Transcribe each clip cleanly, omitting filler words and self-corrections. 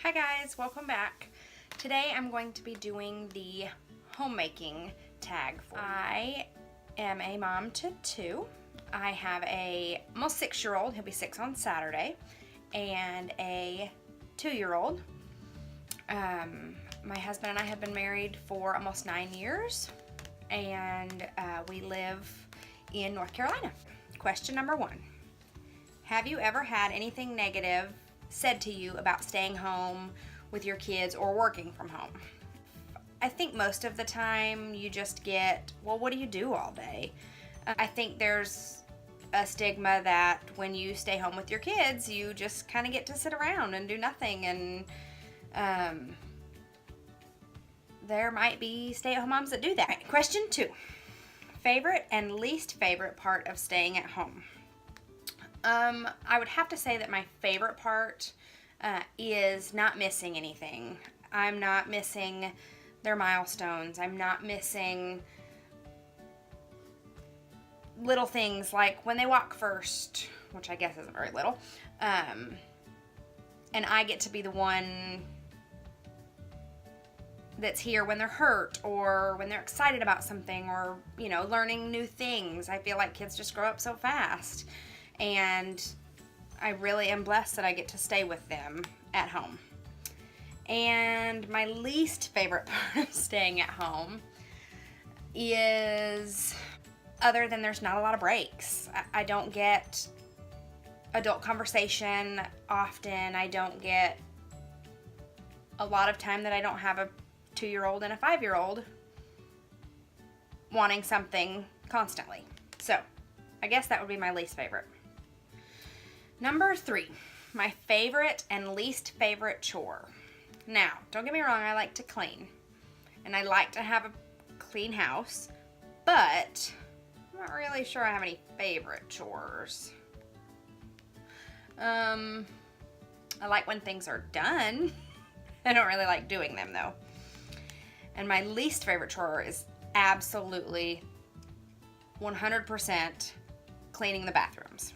Hi guys, welcome back. Today I'm going to be doing the homemaking tag for you. I am a mom to two. I have a almost 6-year-old, he'll be 6 on Saturday, and a 2-year-old. My husband and I have been married for almost 9 years, and we live in North Carolina. Question number 1. Have you ever had anything negative said to you about staying home with your kids or working from home? I think most of the time you just get, well, what do you do all day? I think there's a stigma that when you stay home with your kids, you just kind of get to sit around and do nothing, and there might be stay-at-home moms that do that. Right, question 2. Favorite and least favorite part of staying at home? I would have to say that my favorite part is not missing anything. I'm not missing their milestones. I'm not missing little things like when they walk first, which I guess isn't very little, and I get to be the one that's here when they're hurt or when they're excited about something or, learning new things. I feel like kids just grow up so fast. And I really am blessed that I get to stay with them at home. And my least favorite part of staying at home is, other than there's not a lot of breaks. I don't get adult conversation often. I don't get a lot of time that I don't have a 2-year-old and a 5-year-old wanting something constantly. So I guess that would be my least favorite. Number 3, my favorite and least favorite chore. Now, don't get me wrong, I like to clean, and I like to have a clean house, but I'm not really sure I have any favorite chores. I like when things are done. I don't really like doing them, though. And my least favorite chore is absolutely 100% cleaning the bathrooms.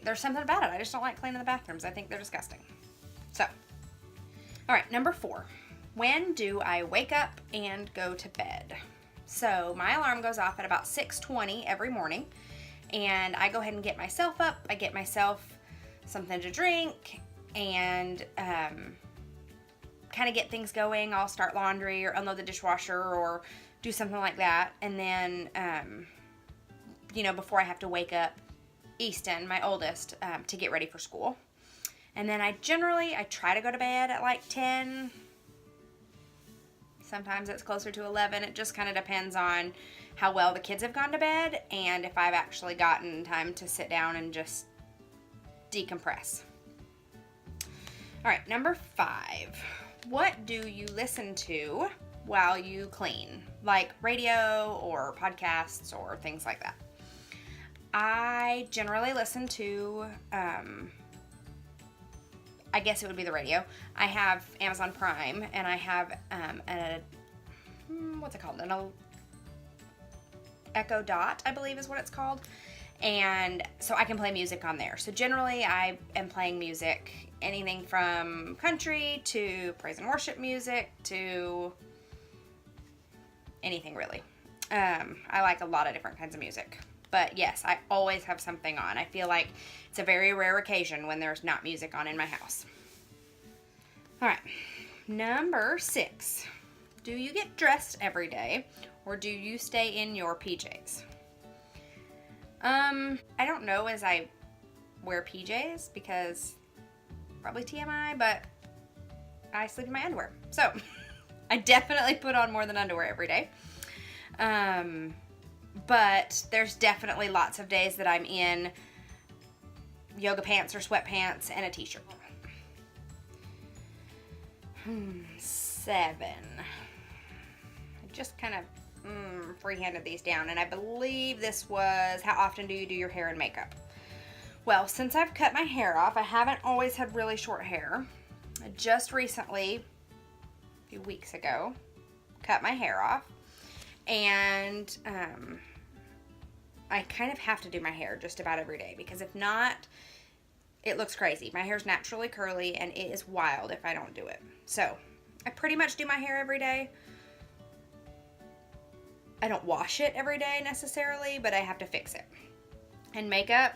There's something about it. I just don't like cleaning the bathrooms. I think they're disgusting. So, all right, number 4. When do I wake up and go to bed? So my alarm goes off at about 6:20 every morning, and I go ahead and get myself up. I get myself something to drink and kind of get things going. I'll start laundry or unload the dishwasher or do something like that. And then, before I have to wake up Easton, my oldest, to get ready for school. And then I try to go to bed at like 10. Sometimes it's closer to 11. It just kind of depends on how well the kids have gone to bed and if I've actually gotten time to sit down and just decompress. All right, number 5. What do you listen to while you clean? Like radio or podcasts or things like that. I generally listen to, I guess it would be the radio. I have Amazon Prime, and I have what's it called? An Echo Dot, I believe is what it's called. And so I can play music on there. So generally I am playing music, anything from country to praise and worship music to anything really. I like a lot of different kinds of music. But yes, I always have something on. I feel like it's a very rare occasion when there's not music on in my house. All right, number 6. Do you get dressed every day or do you stay in your PJs? I don't know as I wear PJs because probably TMI, but I sleep in my underwear. So I definitely put on more than underwear every day. But there's definitely lots of days that I'm in yoga pants or sweatpants and a t-shirt. 7. I just kind of freehanded these down, and I believe this was, how often do you do your hair and makeup? Well, since I've cut my hair off, I haven't always had really short hair. I just recently, a few weeks ago, cut my hair off. And I kind of have to do my hair just about every day because if not, it looks crazy. My hair's naturally curly, and it is wild if I don't do it. So I pretty much do my hair every day. I don't wash it every day necessarily, but I have to fix it. And makeup,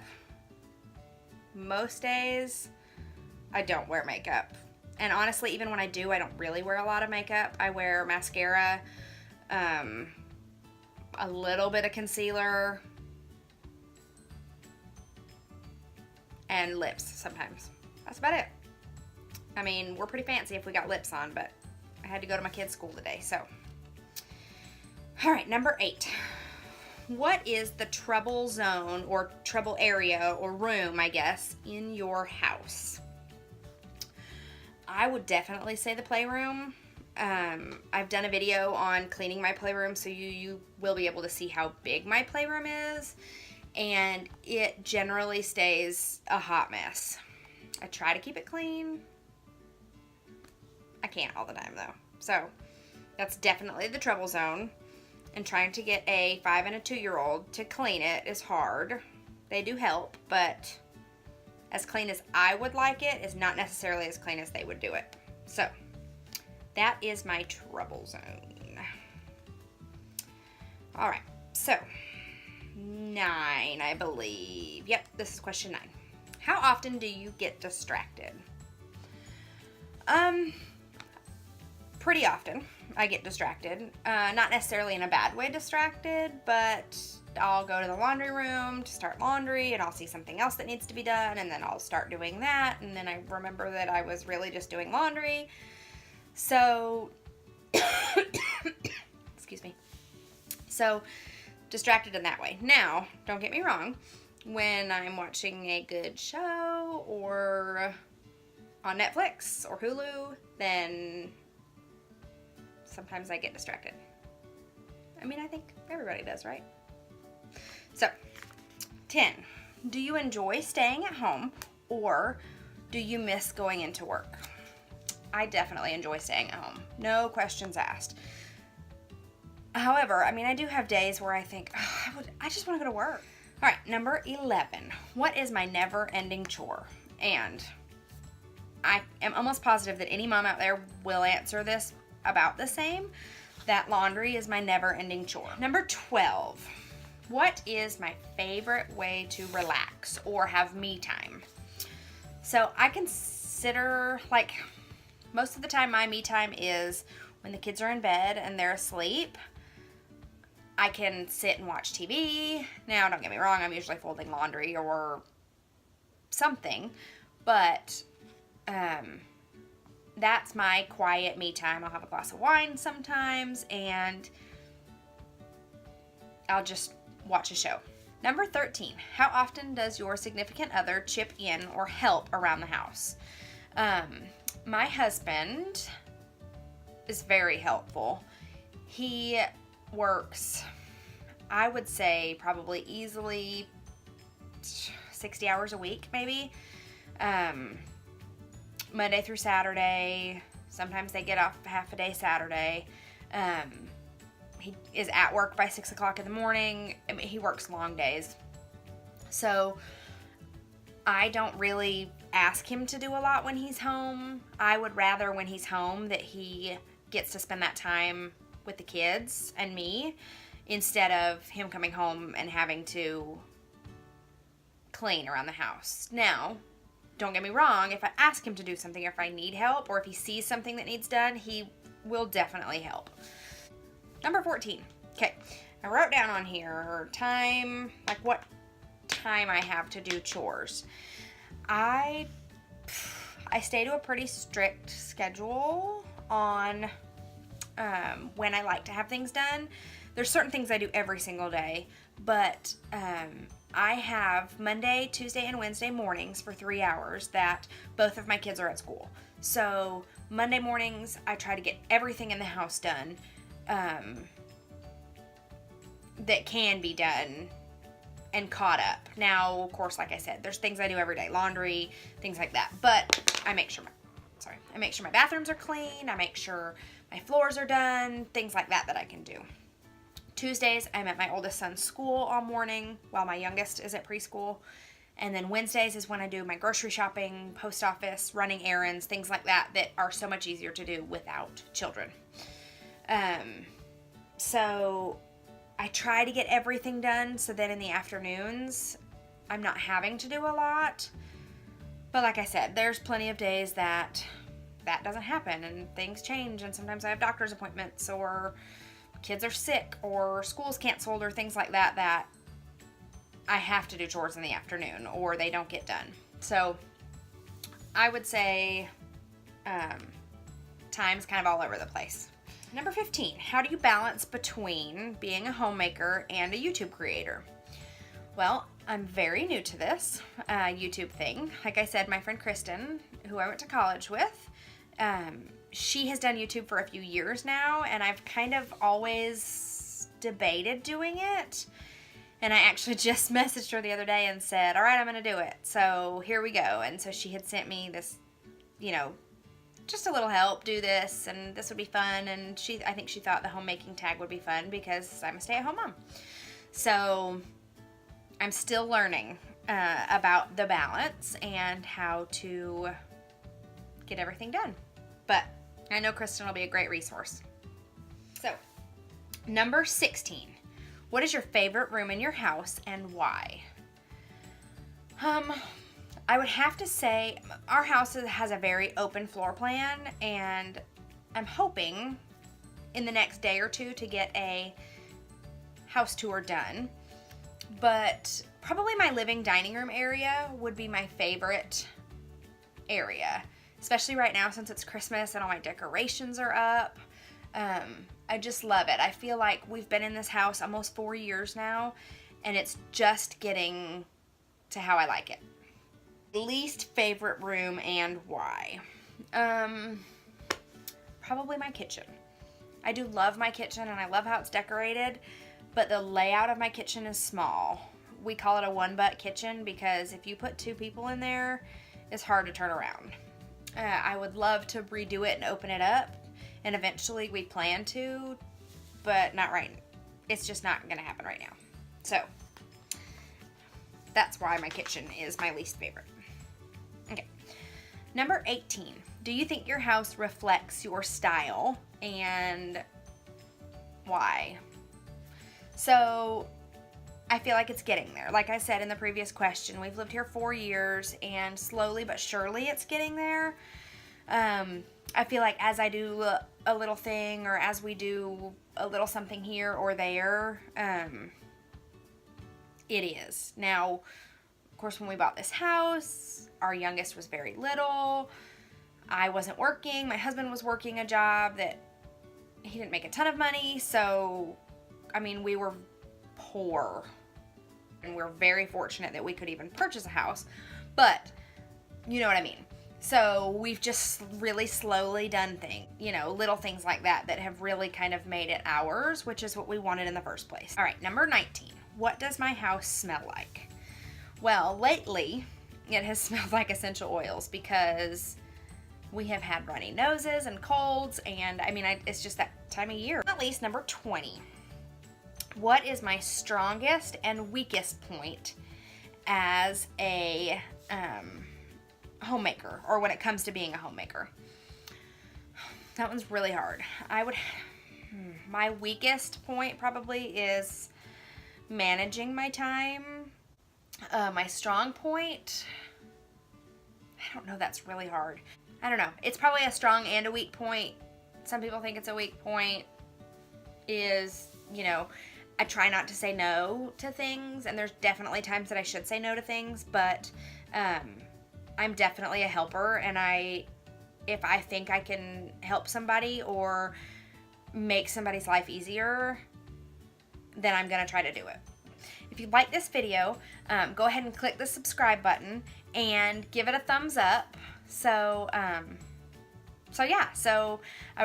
most days I don't wear makeup. And honestly, even when I do, I don't really wear a lot of makeup. I wear mascara, a little bit of concealer, and lips sometimes. That's about it. I mean, we're pretty fancy if we got lips on, but I had to go to my kids' school today, so. All right, number 8. What is the trouble zone or trouble area or room, I guess, in your house? I would definitely say the playroom. I've done a video on cleaning my playroom, so you will be able to see how big my playroom is. And it generally stays a hot mess. I try to keep it clean. I can't all the time, though. So that's definitely the trouble zone. And trying to get a 5 and a 2-year-old to clean it is hard. They do help, but as clean as I would like it is not necessarily as clean as they would do it. So that is my trouble zone. All right, so 9, I believe. Yep, this is question 9. How often do you get distracted? Pretty often I get distracted. Not necessarily in a bad way distracted, but I'll go to the laundry room to start laundry, and I'll see something else that needs to be done, and then I'll start doing that, and then I remember that I was really just doing laundry. So, excuse me. So, distracted in that way. Now, don't get me wrong, when I'm watching a good show or on Netflix or Hulu, then sometimes I get distracted. I mean, I think everybody does, right? So, 10. Do you enjoy staying at home, or do you miss going into work? I definitely enjoy staying at home. No questions asked. However, I mean, I do have days where I think, oh, I just want to go to work. All right, number 11. What is my never-ending chore? And I am almost positive that any mom out there will answer this about the same. That laundry is my never-ending chore. Number 12. What is my favorite way to relax or have me time? So I consider, like, most of the time my me time is when the kids are in bed and they're asleep. I can sit and watch TV. Now, don't get me wrong, I'm usually folding laundry or something, but that's my quiet me time. I'll have a glass of wine sometimes, and I'll just watch a show. Number 13, how often does your significant other chip in or help around the house? My husband is very helpful. He works, I would say, probably easily 60 hours a week, maybe. Monday through Saturday. Sometimes they get off half a day Saturday. He is at work by 6 o'clock in the morning. I mean, he works long days. So I don't really ask him to do a lot when he's home. I would rather, when he's home, that he gets to spend that time with the kids and me, instead of him coming home and having to clean around the house. Now, don't get me wrong, if I ask him to do something, or if I need help, or if he sees something that needs done, he will definitely help. Number 14. Okay, I wrote down on here time, like what time I have to do chores. I stay to a pretty strict schedule on when I like to have things done. There's certain things I do every single day, but I have Monday, Tuesday, and Wednesday mornings for 3 hours that both of my kids are at school. So Monday mornings, I try to get everything in the house done that can be done and caught up. Now, of course, like I said, there's things I do every day, laundry, things like that. But I make sure my bathrooms are clean. I make sure my floors are done, things like that I can do. Tuesdays, I'm at my oldest son's school all morning while my youngest is at preschool. And then Wednesdays is when I do my grocery shopping, post office, running errands, things like that are so much easier to do without children. So I try to get everything done so that in the afternoons I'm not having to do a lot. But like I said, there's plenty of days that doesn't happen and things change, and sometimes I have doctor's appointments or kids are sick or school's canceled or things like that I have to do chores in the afternoon or they don't get done. So I would say time's kind of all over the place. Number 15, how do you balance between being a homemaker and a YouTube creator? Well, I'm very new to this YouTube thing. Like I said, my friend Kristen, who I went to college with, she has done YouTube for a few years now, and I've kind of always debated doing it. And I actually just messaged her the other day and said, all right, I'm going to do it. So here we go. And so she had sent me this, just a little help, do this, and this would be fun. And I think she thought the homemaking tag would be fun because I'm a stay-at-home mom. So I'm still learning about the balance and how to get everything done. But I know Kristen will be a great resource. So, number 16. What is your favorite room in your house and why? I would have to say our house has a very open floor plan, and I'm hoping in the next day or two to get a house tour done. But probably my living dining room area would be my favorite area, especially right now since it's Christmas and all my decorations are up. I just love it. I feel like we've been in this house almost 4 years now, and it's just getting to how I like it. Least favorite room and why? Probably my kitchen. I do love my kitchen and I love how it's decorated, but the layout of my kitchen is small. We call it a one-butt kitchen because if you put 2 people in there, it's hard to turn around. I would love to redo it and open it up, and eventually we plan to, but not right. It's just not going to happen right now. So that's why my kitchen is my least favorite. Okay. Number 18. Do you think your house reflects your style, and why? So I feel like it's getting there. Like I said in the previous question, we've lived here 4 years, and slowly but surely it's getting there. I feel like as I do a little thing, or as we do a little something here or there, it is. Now, of course, when we bought this house, our youngest was very little. I wasn't working. My husband was working a job that he didn't make a ton of money. So, we were poor. And we're very fortunate that we could even purchase a house. But, you know what I mean. So we've just really slowly done things, little things like that have really kind of made it ours, which is what we wanted in the first place. All right, number 19. What does my house smell like? Well, lately it has smelled like essential oils because we have had runny noses and colds, and it's just that time of year. At least number 20. What is my strongest and weakest point as a homemaker, or when it comes to being a homemaker? That one's really hard. My weakest point probably is managing my time. My strong point, I don't know, that's really hard. I don't know. It's probably a strong and a weak point. Some people think it's a weak point is, I try not to say no to things, and there's definitely times that I should say no to things, but I'm definitely a helper, and if I think I can help somebody or make somebody's life easier, then I'm going to try to do it. If you like this video, go ahead and click the subscribe button and give it a thumbs up. So I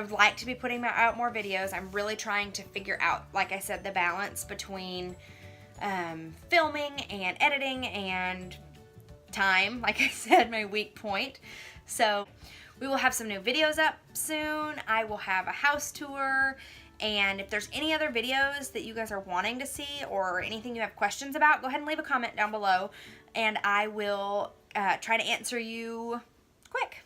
would like to be putting out more videos. I'm really trying to figure out, like I said, the balance between filming and editing and time. Like I said, my weak point. So we will have some new videos up soon. I will have a house tour, And if there's any other videos that you guys are wanting to see or anything you have questions about, go ahead and leave a comment down below, and I will try to answer you quick.